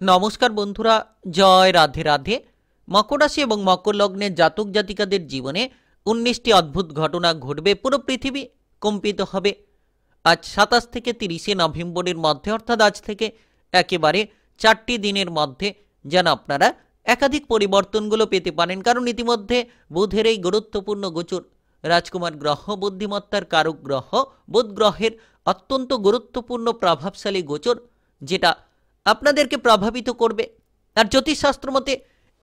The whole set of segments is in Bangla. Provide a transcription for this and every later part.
নমস্কার বন্ধুরা, জয় রাধে রাধে। মকর রাশি এবং মকর লগ্নের জাতক জাতিকাদের জীবনে 19টি অদ্ভুত ঘটনা ঘটবে। পুরো পৃথিবী কম্পিত হবে আজ 27 থেকে 30 নভেম্বরের মধ্যে, অর্থাৎ আজ থেকে একেবারে 4টি দিনের মধ্যে যেন আপনারা একাধিক পরিবর্তনগুলো পেতে পারেন। কারণ ইতিমধ্যে বুধের এই গুরুত্বপূর্ণ গোচর, রাজকুমার গ্রহ, বুদ্ধিমত্তার কারক গ্রহ বুধ গ্রহের অত্যন্ত গুরুত্বপূর্ণ প্রভাবশালী গোচর, যেটা আপনাদেরকে প্রভাবিত করবে। আর জ্যোতিষশাস্ত্র মতে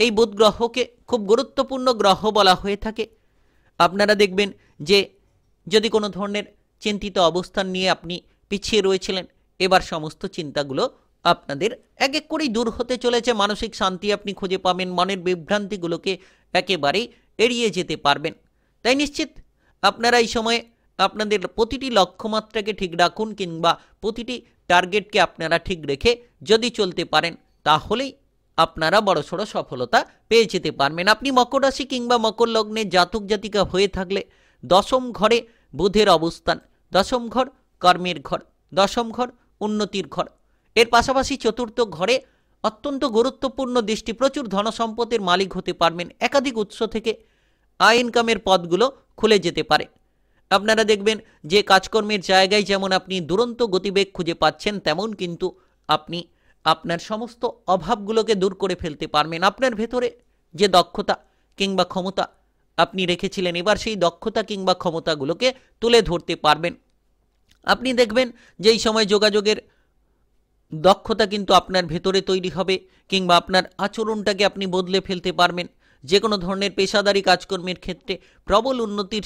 এই বুধ গ্রহকে খুব গুরুত্বপূর্ণ গ্রহ বলা হয়ে থাকে। আপনারা দেখবেন যে যদি কোনো ধরনের চিন্তিত অবস্থান নিয়ে আপনি পিছিয়ে রয়েছিলেন, এবার সমস্ত চিন্তাগুলো আপনাদের এক এক করেই দূর হতে চলেছে। মানসিক শান্তি আপনি খুঁজে পাবেন, মনের বিভ্রান্তিগুলোকে একেবারেই এড়িয়ে যেতে পারবেন। তাই নিশ্চিত আপনারা এই সময়ে আপনাদের প্রতিটি লক্ষ্যমাত্রাকে ঠিক রাখুন, কিংবা প্রতিটি টার্গেটকে আপনারা ঠিক রেখে যদি চলতে পারেন, তাহলেই আপনারা বড়সড় সফলতা পেয়ে যেতে পারবেন। আপনি মকর রাশি কিংবা মকর লগ্নে জাতক জাতিকা হয়ে থাকলে দশম ঘরে বুধের অবস্থান, দশম ঘর কর্মের ঘর, দশম ঘর উন্নতির ঘর, এর পাশাপাশি চতুর্থ ঘরে অত্যন্ত গুরুত্বপূর্ণ দৃষ্টি। প্রচুর ধনসম্পদের মালিক হতে পারবেন, একাধিক উৎস থেকে আয় ইনকামের পথগুলো খুলে যেতে পারে। আপনারা দেখবেন যে কাজকর্মের জায়গায় যেমন আপনি দুরন্ত গতিবেগ খুঁজে পাচ্ছেন, তেমন কিন্তু আপনি আপনার সমস্ত অভাবগুলোকে দূর করে ফেলতে পারবেন। আপনার ভেতরে যে দক্ষতা কিংবা ক্ষমতা আপনি রেখেছিলেন, এবার সেই দক্ষতা কিংবা ক্ষমতাগুলোকে তুলে ধরতে পারবেন। আপনি দেখবেন যে এই সময় যোগাযোগের দক্ষতা কিন্তু আপনার ভেতরে তৈরি হবে, কিংবা আপনার আচরণটাকে আপনি বদলে ফেলতে পারবেন। যে কোনো ধরনের পেশাদারি কাজকর্মের ক্ষেত্রে প্রবল উন্নতির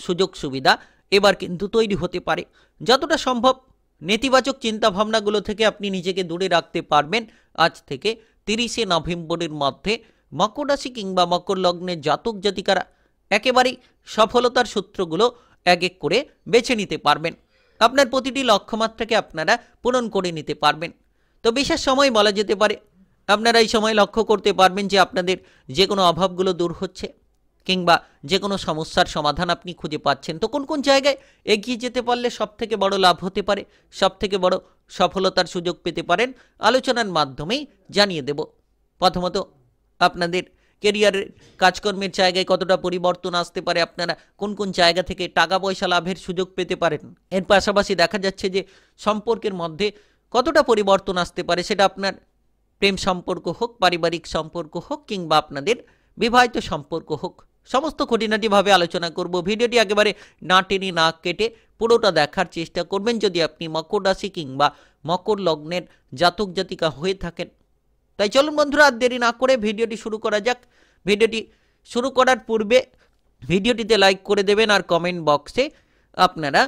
সুযোগ সুবিধা এবার কিন্তু তৈরি হতে পারে। যতটা সম্ভব নেতিবাচক চিন্তাভাবনাগুলো থেকে আপনি নিজেকে দূরে রাখতে পারবেন। আজ থেকে 30 নভেম্বরের মধ্যে মকর রাশি কিংবা মকর লগ্নের জাতক জাতিকারা একেবারেই সফলতার সূত্রগুলো এক এক করে বেছে নিতে পারবেন। আপনার প্রতিটি লক্ষ্যমাত্রাকে আপনারা পূরণ করে নিতে পারবেন। তো বিশেষ সময় বলা যেতে পারে, আপনারা এই সময় লক্ষ্য করতে পারবেন যে আপনাদের যে কোনো অভাবগুলো দূর হচ্ছে, কিংবা যে কোনো সমস্যার সমাধান আপনি খুঁজে পাচ্ছেন। তো কোন কোন জায়গায় এগিয়ে যেতে পারলে সবথেকে বড় লাভ হতে পারে, সবথেকে বড় সফলতার সুযোগ পেতে পারেন, আলোচনার মাধ্যমেই জানিয়ে দেব। প্রথমত, আপনাদের কেরিয়ারের কাজকর্মের জায়গায় কতটা পরিবর্তন আসতে পারে, আপনারা কোন কোন জায়গা থেকে টাকা পয়সা লাভের সুযোগ পেতে পারেন। এর পাশাপাশি দেখা যাচ্ছে যে সম্পর্কের মধ্যে কতটা পরিবর্তন আসতে পারে, সেটা আপনার প্রেম সম্পর্ক হোক, পারিবারিক সম্পর্ক হোক, কিংবা আপনাদের বিবাহিত সম্পর্ক হোক, সমস্ত খুঁটিনাটিভাবে আলোচনা করব। ভিডিওটি একেবারে না টেনে না কেটে পুরোটা দেখার চেষ্টা করবেন যদি আপনি মকর রাশি কিংবা মকর লগ্নের জাতক জাতিকা হয়ে থাকেন। তাই চলুন বন্ধুরা, আর দেরি না করে ভিডিওটি শুরু করা যাক। ভিডিওটি শুরু করার পূর্বে ভিডিওটিতে লাইক করে দেবেন, আর কমেন্ট বক্সে আপনারা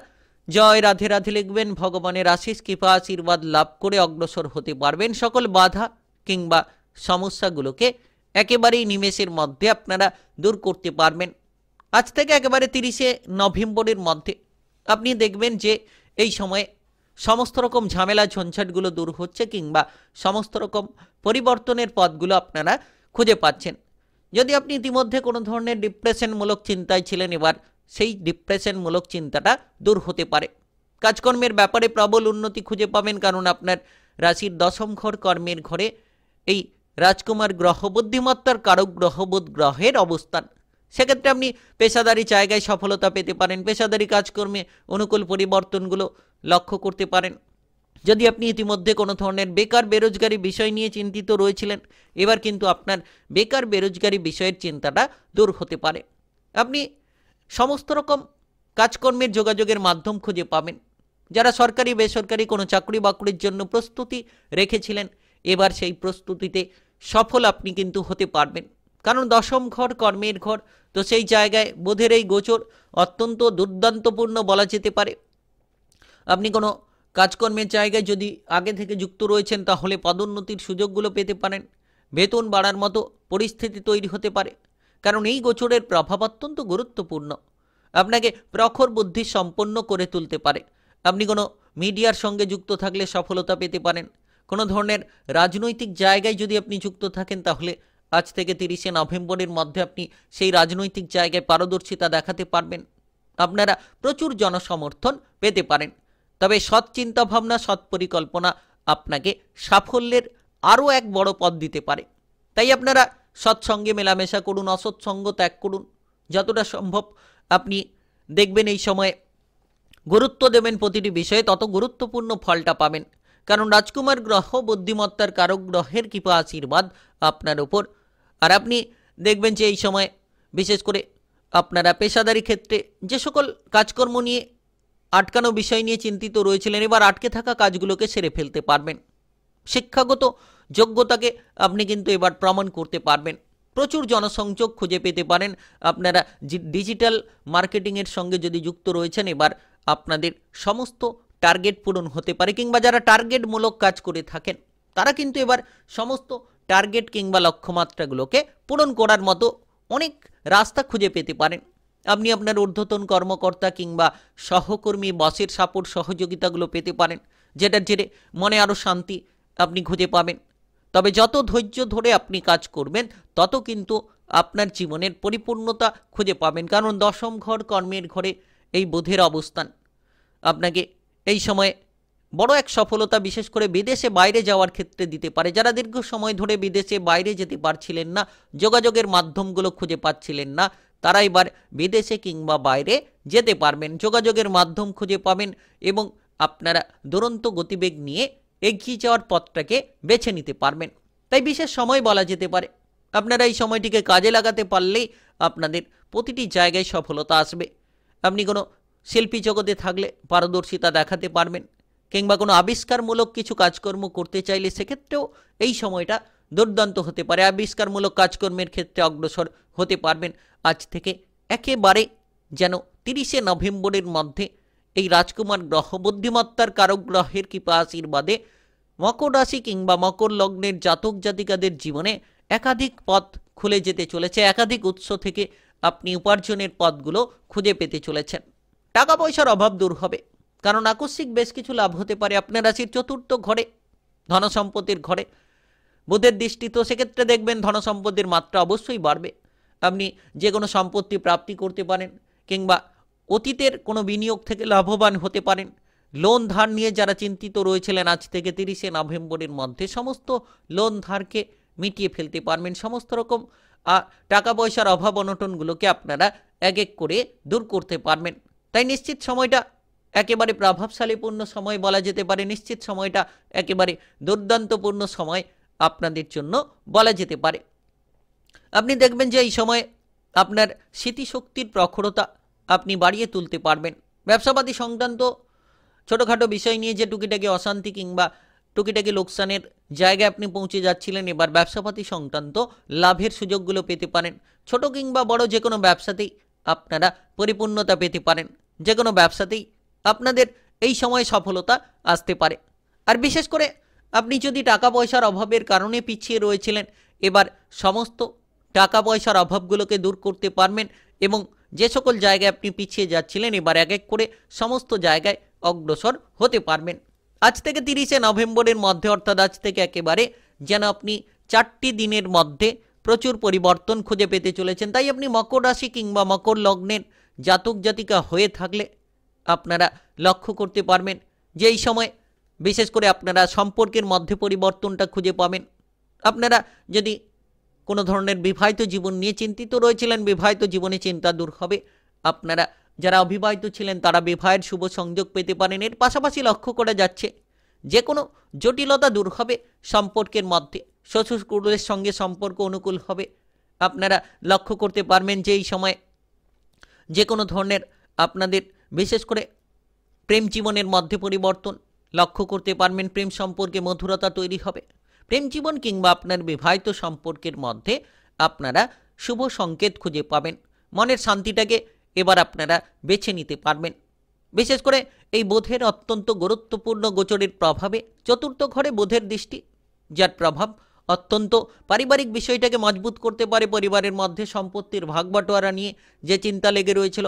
জয় রাধে রাধে লিখবেন। ভগবানের আশিস কৃপা আশীর্বাদ লাভ করে অগ্রসর হতে পারবেন। সকল বাধা কিংবা সমস্যাগুলোকে একেবারেই নিমেষের মধ্যে আপনারা দূর করতে পারবেন। আজ থেকে একেবারে 30 নভেম্বরের মধ্যে আপনি দেখবেন যে এই সময়ে সমস্ত রকম ঝামেলা ঝঞ্ঝাটগুলো দূর হচ্ছে, কিংবা সমস্ত রকম পরিবর্তনের পথগুলো আপনারা খুঁজে পাচ্ছেন। যদি আপনি ইতিমধ্যে কোনো ধরনের ডিপ্রেশনমূলক চিন্তায় ছিলেন, এবার সেই ডিপ্রেশনমূলক চিন্তাটা দূর হতে পারে। কাজকর্মের ব্যাপারে প্রবল উন্নতি খুঁজে পাবেন, কারণ আপনার রাশির দশম ঘর কর্মের ঘরে এই রাজকুমার গ্রহ, বুদ্ধিমত্তার কারক গ্রহ বুধ গ্রহের অবস্থান। সেক্ষেত্রে আপনি পেশাদারি জায়গায় সফলতা পেতে পারেন, পেশাদারি কাজকর্মে অনুকূল পরিবর্তনগুলো লক্ষ্য করতে পারেন। যদি আপনি ইতিমধ্যে কোনো ধরনের বেকার বেরোজগারি বিষয় নিয়ে চিন্তিত রয়েছিলেন, এবার কিন্তু আপনার বেকার বেরোজগারি বিষয়ের চিন্তাটা দূর হতে পারে। আপনি সমস্ত রকম কাজকর্মের যোগাযোগের মাধ্যম খুঁজে পাবেন। যারা সরকারি বেসরকারি কোনো চাকরি বাকরির জন্য প্রস্তুতি রেখেছিলেন, এবার সেই প্রস্তুতিতে সফল আপনি কিন্তু হতে পারবেন। কারণ দশম ঘর কর্মের ঘর, তো সেই জায়গায় বুধের এই গোচর অত্যন্ত দুর্দান্তপূর্ণ বলা যেতে পারে। আপনি কোনো কাজকর্মের জায়গায় যদি আগে থেকে যুক্ত রয়েছেন, তাহলে পদোন্নতির সুযোগগুলো পেতে পারেন। বেতন বাড়ার মতো পরিস্থিতি তৈরি হতে পারে, কারণ এই গোচরের প্রভাব অত্যন্ত গুরুত্বপূর্ণ, আপনাকে প্রখর বুদ্ধি সম্পন্ন করে তুলতে পারে। আপনি কোনো মিডিয়ার সঙ্গে যুক্ত থাকলে সফলতা পেতে পারেন। কোনো ধরনের রাজনৈতিক জায়গায় যদি আপনি যুক্ত থাকেন, তাহলে আজ থেকে 30 নভেম্বরের মধ্যে আপনি সেই রাজনৈতিক জায়গায় পারদর্শিতা দেখাতে পারবেন। আপনারা প্রচুর জনসমর্থন পেতে পারেন। তবে সৎ চিন্তাভাবনা, সৎ পরিকল্পনা আপনাকে সাফল্যের আরও এক বড় পদ দিতে পারে। তাই আপনারা সৎসঙ্গে মেলামেশা করুন, অসৎসঙ্গ ত্যাগ করুন। যতটা সম্ভব আপনি দেখবেন এই সময়ে গুরুত্ব দেবেন প্রতিটি বিষয়ে, তত গুরুত্বপূর্ণ ফলটা পাবেন। কারণ রাজকুমার গ্রহ বুদ্ধিমত্তার কারক গ্রহের কৃপা আশীর্বাদ আপনার উপর। আর আপনি দেখবেন যে এই সময় বিশেষ করে আপনারা পেশাদারি ক্ষেত্রে যে সকল কাজকর্ম নিয়ে আটকানো বিষয় নিয়ে চিন্তিত রয়েছিলেন, এবার আটকে থাকা কাজগুলোকে সেরে ফেলতে পারবেন। শিক্ষাগত যোগ্যতাকে আপনি কিন্তু এবার প্রমাণ করতে পারবেন। প্রচুর জনসংযোগ খুঁজে পেতে পারেন। আপনারা ডিজিটাল মার্কেটিংয়ের সঙ্গে যদি যুক্ত রয়েছেন, এবার আপনাদের সমস্ত টার্গেট পূরণ হতে পারে, কিংবা যারা টার্গেটমূলক কাজ করে থাকেন তারা কিন্তু এবার সমস্ত টার্গেট কিংবা লক্ষ্যমাত্রাগুলোকে পূরণ করার মতো অনেক রাস্তা খুঁজে পেতে পারেন। আপনি আপনার ঊর্ধ্বতন কর্মকর্তা কিংবা সহকর্মী বসের সাপোর্ট সহযোগিতাগুলো পেতে পারেন, যেটার জেরে মনে আরও শান্তি আপনি খুঁজে পাবেন। তবে যত ধৈর্য ধরে আপনি কাজ করবেন, তত কিন্তু আপনার জীবনের পরিপূর্ণতা খুঁজে পাবেন। কারণ দশম ঘর কর্মের ঘরে এই বুধের অবস্থান আপনাকে এই সময়ে বড় এক সফলতা বিশেষ করে বিদেশে বাইরে যাওয়ার ক্ষেত্রে দিতে পারে। যারা দীর্ঘ সময় ধরে বিদেশে বাইরে যেতে পারছিলেন না, যোগাযোগের মাধ্যমগুলো খুঁজে পাচ্ছিলেন না, তারা এবার বিদেশে কিংবা বাইরে যেতে পারবেন। যোগাযোগের মাধ্যম খুঁজে পাবেন এবং আপনারা দুরন্ত গতিবেগ নিয়ে এগিয়ে যাওয়ার পথটাকে বেছে নিতে পারবেন। তাই বিশেষ সময় বলা যেতে পারে। আপনারা এই সময়টিকে কাজে লাগাতে পারলেই আপনাদের প্রতিটি জায়গায় সফলতা আসবে। আপনি কোনো শিল্পী জগতে থাকলে পারদর্শিতা দেখাতে পারবেন, কিংবা কোনো আবিষ্কারমূলক কিছু কাজকর্ম করতে চাইলে সেক্ষেত্রেও এই সময়টা দুর্দান্ত হতে পারে। আবিষ্কারমূলক কাজকর্মের ক্ষেত্রে অগ্রসর হতে পারবেন। আজ থেকে একেবারে যেন 30শে নভেম্বরের মধ্যে এই রাজকুমার গ্রহ বুদ্ধিমত্তার কারক গ্রহের কৃপা আশীর্বাদে মকর রাশি কিংবা মকর লগ্নের জাতক জাতিকাদের জীবনে একাধিক পথ খুলে যেতে চলেছে। একাধিক উৎস থেকে আপনি উপার্জনের পথগুলো খুঁজে পেতে চলেছেন। টাকা পয়সার অভাব দূর হবে, কারণ আকস্মিক বেশ কিছু লাভ হতে পারে। আপনার রাশির চতুর্থ ঘরে, ধনসম্পত্তির ঘরে বুধের দৃষ্টি, তো সেক্ষেত্রে দেখবেন ধনসম্পত্তির মাত্রা অবশ্যই বাড়বে। আপনি যে কোনো সম্পত্তি প্রাপ্তি করতে পারেন, কিংবা অতীতের কোনো বিনিয়োগ থেকে লাভবান হতে পারেন। লোন ধার নিয়ে যারা চিন্তিত রয়েছিলেন, আজ থেকে 30শে নভেম্বরের মধ্যে সমস্ত লোন ধারকে মিটিয়ে ফেলতে পারবেন। সমস্ত রকম টাকা পয়সার অভাব অনটনগুলোকে আপনারা এক এক করে দূর করতে পারবেন। তাই নিশ্চিত সময়টা একেবারে প্রভাবশালীপূর্ণ সময় বলা যেতে পারে। নিশ্চিত সময়টা একেবারে দুর্দান্তপূর্ণ সময় আপনাদের জন্য বলা যেতে পারে। আপনি দেখবেন যে এই সময় আপনার স্মৃতিশক্তির প্রখরতা আপনি বাড়িয়ে তুলতে পারবেন। ব্যবসাপাতি সংক্রান্ত ছোটোখাটো বিষয় নিয়ে যে টুকিটাকি অশান্তি কিংবা টুকিটাকি লোকসানের জায়গায় আপনি পৌঁছে যাচ্ছিলেন, এবার ব্যবসাপাতি সংক্রান্ত লাভের সুযোগগুলো পেতে পারেন। ছোট কিংবা বড় যে কোনো ব্যবসাতেই আপনারা পরিপূর্ণতা পেতে পারেন। যে কোনো ব্যবসাতেই আপনাদের এই সময় সফলতা আসতে পারে। আর বিশেষ করে আপনি যদি টাকা পয়সার অভাবের কারণে পিছিয়ে রয়েছিলেন, এবার সমস্ত টাকা পয়সার অভাবগুলোকে দূর করতে পারবেন এবং যে সকল জায়গায় আপনি পিছিয়ে যাচ্ছিলেন, এবার এক এক করে সমস্ত জায়গায় অগ্রসর হতে পারবেন। আজ থেকে 30শে নভেম্বরের মধ্যে, অর্থাৎ আজ থেকে একেবারে যেন আপনি 4টি দিনের মধ্যে প্রচুর পরিবর্তন খুঁজে পেতে চলেছেন। তাই আপনি মকর রাশি কিংবা মকর লগ্নের জাতক জাতিকা হয়ে থাকলে আপনারা লক্ষ্য করতে পারবেন যে এই সময় বিশেষ করে আপনারা সম্পর্কের মধ্যে পরিবর্তনটা খুঁজে পাবেন। আপনারা যদি কোনো ধরনের বিবাহিত জীবন নিয়ে চিন্তিত রয়েছিলেন, বিবাহিত জীবনে চিন্তা দূর হবে। আপনারা যারা অবিবাহিত ছিলেন তারা বিবাহের শুভ সংযোগ পেতে পারেন। এর পাশাপাশি লক্ষ্য করা যাচ্ছে যে কোনো জটিলতা দূর হবে সম্পর্কের মধ্যে। শ্বশুরকুলের সঙ্গে সম্পর্ক অনুকূল হবে। আপনারা লক্ষ্য করতে পারবেন যে এই সময় যে কোনো ধরনের আপনাদের বিশেষ করে প্রেম জীবনের মধ্যে পরিবর্তন লক্ষ্য করতে পারবেন। প্রেম সম্পর্কে মধুরতা তৈরি হবে। প্রেম জীবন কিংবা আপনার বিবাহিত সম্পর্কের মধ্যে আপনারা শুভ সংকেত খুঁজে পাবেন। মনের শান্তিটাকে এবার আপনারা বেছে নিতে পারবেন। বিশেষ করে এই বুধের অত্যন্ত গুরুত্বপূর্ণ গোচরের প্রভাবে চতুর্থ ঘরে বুধের দৃষ্টি, যার প্রভাব অত্যন্ত পারিবারিক বিষয়টাকে মজবুত করতে পারে। পরিবারের মধ্যে সম্পত্তির ভাগবাটোয়ারা নিয়ে যে চিন্তা লেগে রয়েছিল,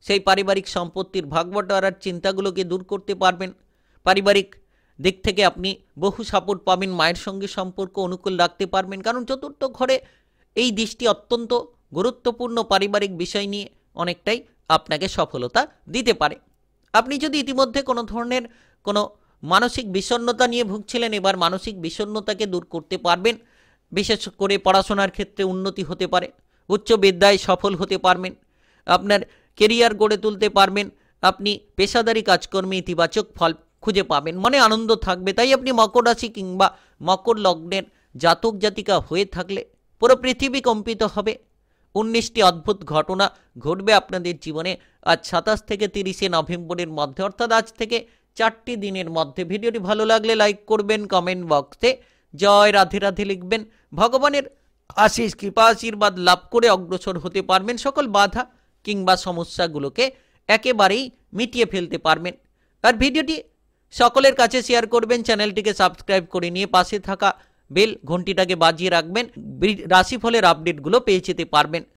সেই পারিবারিক সম্পত্তির ভাগবাটোয়ারার চিন্তাগুলোকে দূর করতে পারবেন। পারিবারিক দিক থেকে আপনি বহু সাপোর্ট পাবেন। মায়ের সঙ্গে সম্পর্ক অনুকূল রাখতে পারবেন, কারণ চতুর্থ ঘরে এই দৃষ্টি অত্যন্ত গুরুত্বপূর্ণ পারিবারিক বিষয় নিয়ে অনেকটাই আপনাকে সফলতা দিতে পারে। আপনি যদি ইতিমধ্যে কোনো ধরনের কোনো মানসিক বিষণ্ণতা নিয়ে ভুগছিলেন, এবার মানসিক বিষণ্ণতাকে দূর করতে পারবেন। বিশেষ করে পড়াশোনার ক্ষেত্রে উন্নতি হতে পারে, উচ্চ বিদ্যায় সফল হতে পারবেন, আপনার কেরিয়ার গড়ে তুলতে পারবেন, আপনি পেশাদারি কাজকর্মে ইতিবাচক ফল খুঁজে পাবেন, মনে আনন্দ থাকবে। তাই আপনি মকর রাশি কিংবা মকর লগ্নের জাতক জাতিকা হয়ে থাকলে পুরো পৃথিবী কম্পিত হবে। 19টি অদ্ভুত ঘটনা ঘটবে আপনাদের জীবনে আজ 27 থেকে 30শে নভেম্বরের মধ্যে, অর্থাৎ আজ থেকে 4টি দিনের মধ্যে। ভিডিওটি ভালো লাগলে লাইক করবেন, কমেন্ট বক্সে জয় রাধে রাধে লিখবেন। ভগবানের আশিস কৃপা আশীর্বাদ লাভ করে অগ্রসর হতে পারবেন, সকল বাধা কিংবা সমস্যাগুলোকে একেবারেই মিটিয়ে ফেলতে পারবেন। আর ভিডিওটি সকলের কাছে শেয়ার করবেন, চ্যানেলটিকে সাবস্ক্রাইব করে নিয়ে পাশে থাকা বেল ঘন্টিটাকে বাজিয়ে রাখবেন, রাশিফলের আপডেটগুলো পেয়ে যেতে পারবেন।